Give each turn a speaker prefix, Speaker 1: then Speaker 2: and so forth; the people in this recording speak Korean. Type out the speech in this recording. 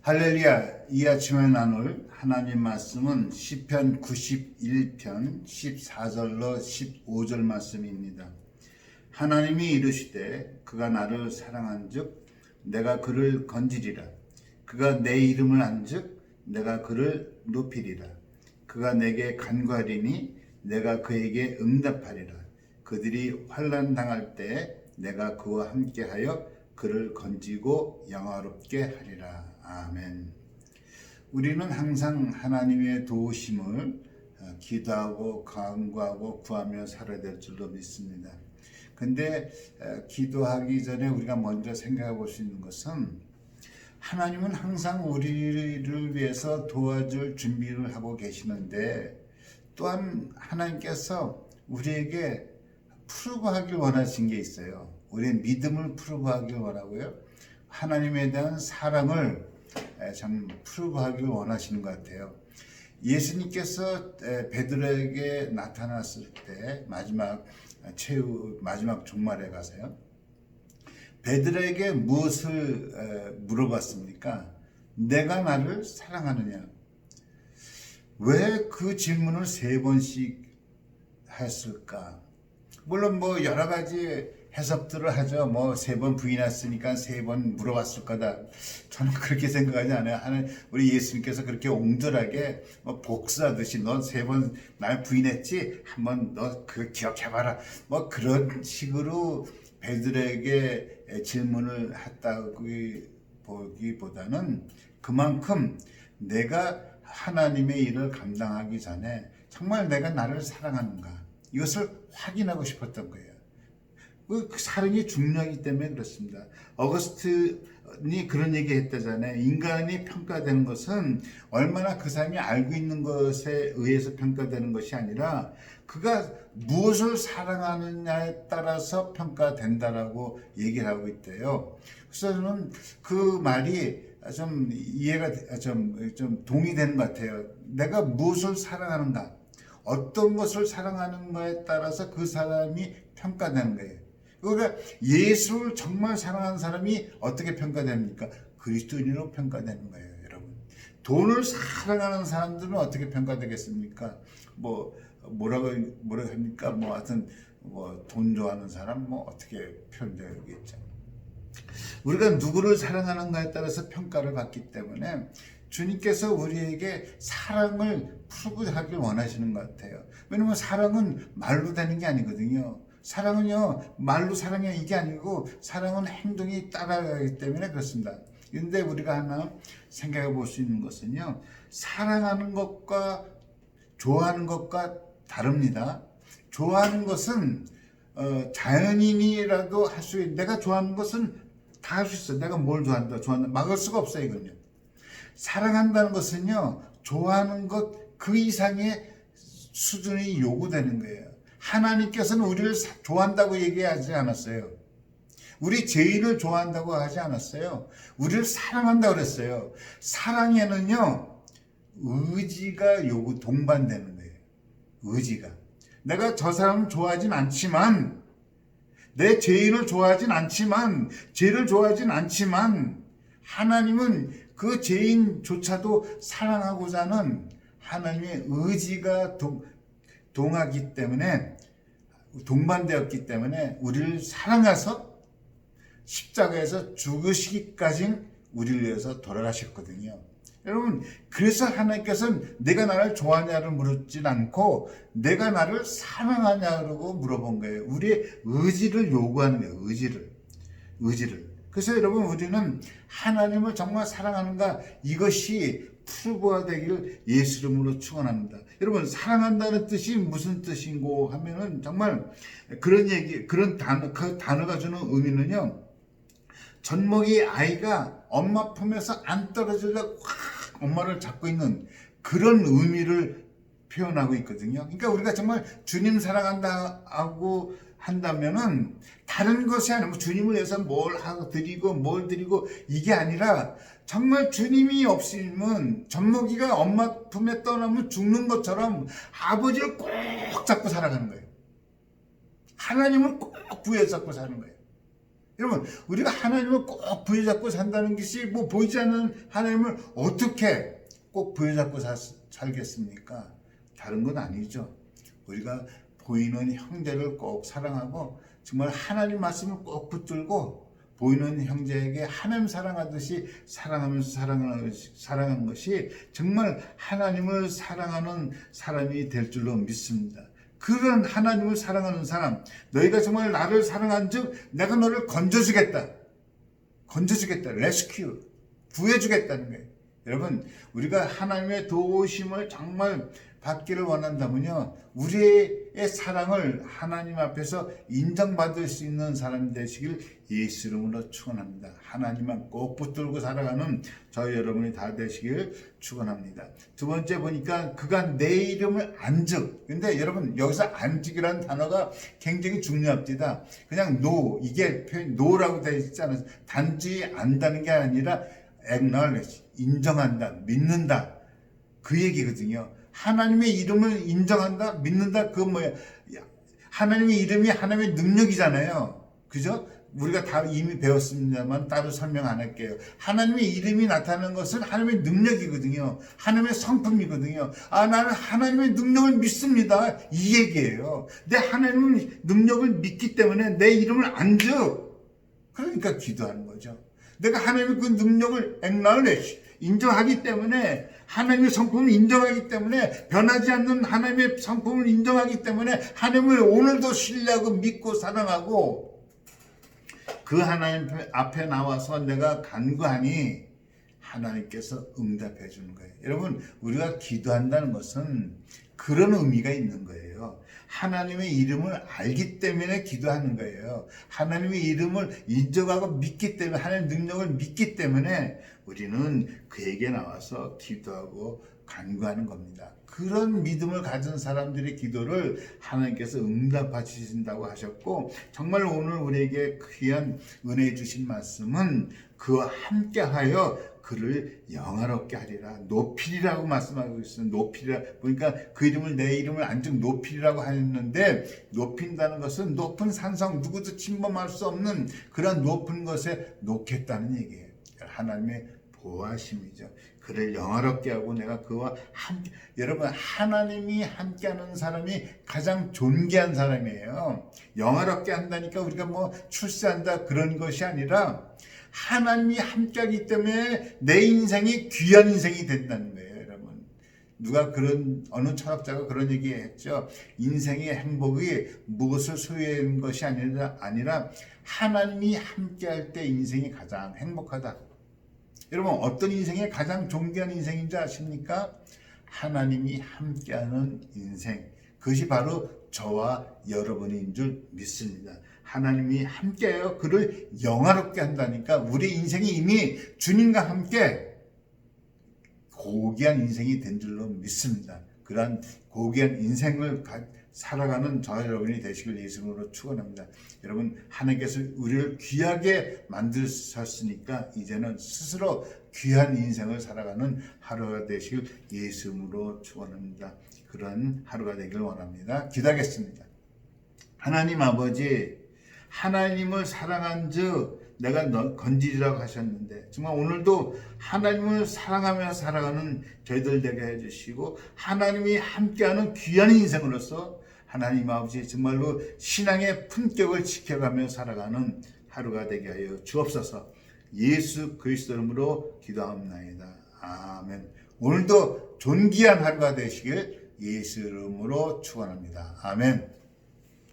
Speaker 1: 할렐루야. 이 아침에 나눌 하나님 말씀은 시편 91편 14절로 15절 말씀입니다. 하나님이 이르시되 그가 나를 사랑한즉 내가 그를 건지리라. 그가 내 이름을 안즉 내가 그를 높이리라. 그가 내게 간구하리니 내가 그에게 응답하리라. 그들이 환난 당할 때 내가 그와 함께하여 그를 건지고 영화롭게 하리라. 아멘. 우리는 항상 하나님의 도우심을 기도하고 간구하고 구하며 살아야 될 줄로 믿습니다. 근데 기도하기 전에 우리가 먼저 생각해 볼 수 있는 것은 하나님은 항상 우리를 위해서 도와줄 준비를 하고 계시는데 또한 하나님께서 우리에게 프루브하길 원하신 게 있어요. 우리의 믿음을 프루브하길 원하고요. 하나님에 대한 사랑을 참 프루브하길 원하시는 것 같아요. 예수님께서 베드로에게 나타났을 때 마지막 종말에 가서요. 베드로에게 무엇을 물어봤습니까? 내가 나를 사랑하느냐? 왜 그 질문을 3번씩 했을까? 물론 여러 가지 해석들을 하죠. 3번 부인했으니까 3번 물어봤을 거다. 저는 그렇게 생각하지 않아요. 우리 예수님께서 그렇게 옹졸하게 복수하듯이 너 3번 날 부인했지? 한번 너 그거 기억해봐라. 그런 식으로 베드로에게 질문을 했다고 보기보다는 그만큼 내가 하나님의 일을 감당하기 전에 정말 내가 나를 사랑하는가 이것을 확인하고 싶었던 거예요. 그 사랑이 중요하기 때문에 그렇습니다. 어거스틴이 그런 얘기 했다잖아요. 인간이 평가되는 것은 얼마나 그 사람이 알고 있는 것에 의해서 평가되는 것이 아니라 그가 무엇을 사랑하느냐에 따라서 평가된다라고 얘기를 하고 있대요. 그래서 저는 그 말이 좀 이해가 좀 동의되는 것 같아요. 내가 무엇을 사랑하는가, 어떤 것을 사랑하는가에 따라서 그 사람이 평가되는 거예요. 그러니까 예수를 정말 사랑하는 사람이 어떻게 평가됩니까? 그리스도인으로 평가되는 거예요, 여러분. 돈을 사랑하는 사람들은 어떻게 평가되겠습니까? 뭐라고 합니까? 하여튼 돈 좋아하는 사람 어떻게 표현되겠죠? 우리가 누구를 사랑하는가에 따라서 평가를 받기 때문에 주님께서 우리에게 사랑을 프로브하길 원하시는 것 같아요. 왜냐면 사랑은 말로 되는 게 아니거든요. 사랑은요, 말로 사랑해 이게 아니고 사랑은 행동이 따라가기 때문에 그렇습니다. 그런데 우리가 하나 생각해 볼 수 있는 것은요, 사랑하는 것과 좋아하는 것과 다릅니다. 좋아하는 것은 자연인이라도 할 수 있는, 내가 좋아하는 것은 다 할 수 있어요. 내가 뭘 좋아한다, 막을 수가 없어요, 이건요. 사랑한다는 것은요, 좋아하는 것 그 이상의 수준이 요구되는 거예요. 하나님께서는 우리를 좋아한다고 얘기하지 않았어요. 우리 죄인을 좋아한다고 하지 않았어요. 우리를 사랑한다고 그랬어요. 사랑에는요, 의지가 동반되는 거예요. 의지가. 내가 저 사람을 좋아하진 않지만, 내 죄인을 좋아하진 않지만, 죄를 좋아하진 않지만, 하나님은 그 죄인조차도 사랑하고자 하는 하나님의 의지가 동하기 때문에, 동반되었기 때문에 우리를 사랑해서 십자가에서 죽으시기까지 우리를 위해서 돌아가셨거든요. 여러분, 그래서 하나님께서는 내가 나를 좋아하냐를 물었진 않고 내가 나를 사랑하냐고 물어본 거예요. 우리의 의지를 요구하는 거예요. 의지를. 그래서 여러분, 우리는 하나님을 정말 사랑하는가, 이것이 프루브가 되기를 예수 이름으로 축원합니다. 여러분, 사랑한다는 뜻이 무슨 뜻인고 하면은 정말 그런 단어, 그 단어가 주는 의미는요, 젖먹이 아이가 엄마 품에서 안 떨어지려고 확 엄마를 잡고 있는 그런 의미를 표현하고 있거든요. 그러니까 우리가 정말 주님 사랑한다 하고 한다면은 다른 것이 아니라 주님을 위해서 뭘 드리고 이게 아니라 정말 주님이 없으면 젖먹이가 엄마 품에 떠나면 죽는 것처럼 아버지를 꼭 잡고 살아가는 거예요. 하나님을 꼭 구해 잡고 사는 거예요. 여러분, 우리가 하나님을 꼭 부여잡고 산다는 것이 뭐 보이지 않는 하나님을 어떻게 꼭 부여잡고 살겠습니까? 다른 건 아니죠. 우리가 보이는 형제를 꼭 사랑하고 정말 하나님 말씀을 꼭 붙들고 보이는 형제에게 하나님 사랑하듯이 사랑하면서 사랑하는 것이 정말 하나님을 사랑하는 사람이 될 줄로 믿습니다. 그런 하나님을 사랑하는 사람, 너희가 정말 나를 사랑한 즉 내가 너를 건져주겠다, 레스큐, 구해주겠다는 거예요. 여러분, 우리가 하나님의 도우심을 정말 받기를 원한다면요, 우리의 사랑을 하나님 앞에서 인정받을 수 있는 사람이 되시길 예수 이름으로 축원합니다. 하나님만 꼭 붙들고 살아가는 저희 여러분이 다 되시길 축원합니다. 두 번째 보니까 그가 내 이름을 안즉. 근데 여러분, 여기서 안즉이라는 단어가 굉장히 중요합니다. 그냥 이게 표현 노라고 되어 있지 않아서 단지 안다는 게 아니라 acknowledge, 인정한다, 믿는다, 그 얘기거든요. 하나님의 이름을 인정한다, 믿는다, 그건 뭐야? 하나님의 이름이 하나님의 능력이잖아요. 그죠? 우리가 다 이미 배웠습니다만 따로 설명 안 할게요. 하나님의 이름이 나타나는 것은 하나님의 능력이거든요. 하나님의 성품이거든요. 나는 하나님의 능력을 믿습니다, 이 얘기예요. 내 하나님의 능력을 믿기 때문에 내 이름을 안즉, 그러니까 기도하는 거죠. 내가 하나님의 그 능력을 acknowledge, 인정하기 때문에, 하나님의 성품을 인정하기 때문에, 변하지 않는 하나님의 성품을 인정하기 때문에 하나님을 오늘도 신뢰하고 믿고 사랑하고 그 하나님 앞에 나와서 내가 간구하니 하나님께서 응답해 주는 거예요. 여러분, 우리가 기도한다는 것은 그런 의미가 있는 거예요. 하나님의 이름을 알기 때문에 기도하는 거예요. 하나님의 이름을 인정하고 믿기 때문에, 하나님의 능력을 믿기 때문에 우리는 그에게 나와서 기도하고 간구하는 겁니다. 그런 믿음을 가진 사람들의 기도를 하나님께서 응답하신다고 하셨고, 정말 오늘 우리에게 귀한 은혜 주신 말씀은 그와 함께하여 그를 영화롭게 하리라, 높이리라고 말씀하고 있어요. 높이리라 보니까 그 이름을, 내 이름을 안즉 높이리라고 하였는데, 높인다는 것은 높은 산성, 누구도 침범할 수 없는 그런 높은 것에 놓겠다는 얘기예요. 하나님의 보호하심이죠. 그를 영화롭게 하고 내가 그와 함께. 여러분, 하나님이 함께하는 사람이 가장 존귀한 사람이에요. 영화롭게 한다니까 우리가 뭐 출세한다 그런 것이 아니라 하나님이 함께하기 때문에 내 인생이 귀한 인생이 된다는 거예요. 여러분, 누가 어느 철학자가 그런 얘기했죠. 인생의 행복이 무엇을 소유한 것이 아니라 하나님이 함께할 때 인생이 가장 행복하다. 여러분, 어떤 인생이 가장 존귀한 인생인지 아십니까? 하나님이 함께하는 인생. 그것이 바로 저와 여러분인 줄 믿습니다. 하나님이 함께해요. 그를 영화롭게 한다니까 우리 인생이 이미 주님과 함께 고귀한 인생이 된 줄로 믿습니다. 그러한 고귀한 인생을 살아가는 저와 여러분이 되시길 예수님으로 축원합니다. 여러분, 하나님께서 우리를 귀하게 만드셨으니까 이제는 스스로 귀한 인생을 살아가는 하루가 되시길 예수님으로 축원합니다. 그런 하루가 되길 원합니다. 기도하겠습니다. 하나님 아버지, 하나님을 사랑한 즉 내가 건지리라고 하셨는데, 정말 오늘도 하나님을 사랑하며 살아가는 저희들 되게 해주시고, 하나님이 함께하는 귀한 인생으로서 하나님 아버지 정말로 신앙의 품격을 지켜가며 살아가는 하루가 되게 하여 주옵소서. 예수 그리스도 이름으로 기도합나이다. 아멘. 오늘도 존귀한 하루가 되시길 예수 이름으로 축원합니다. 아멘.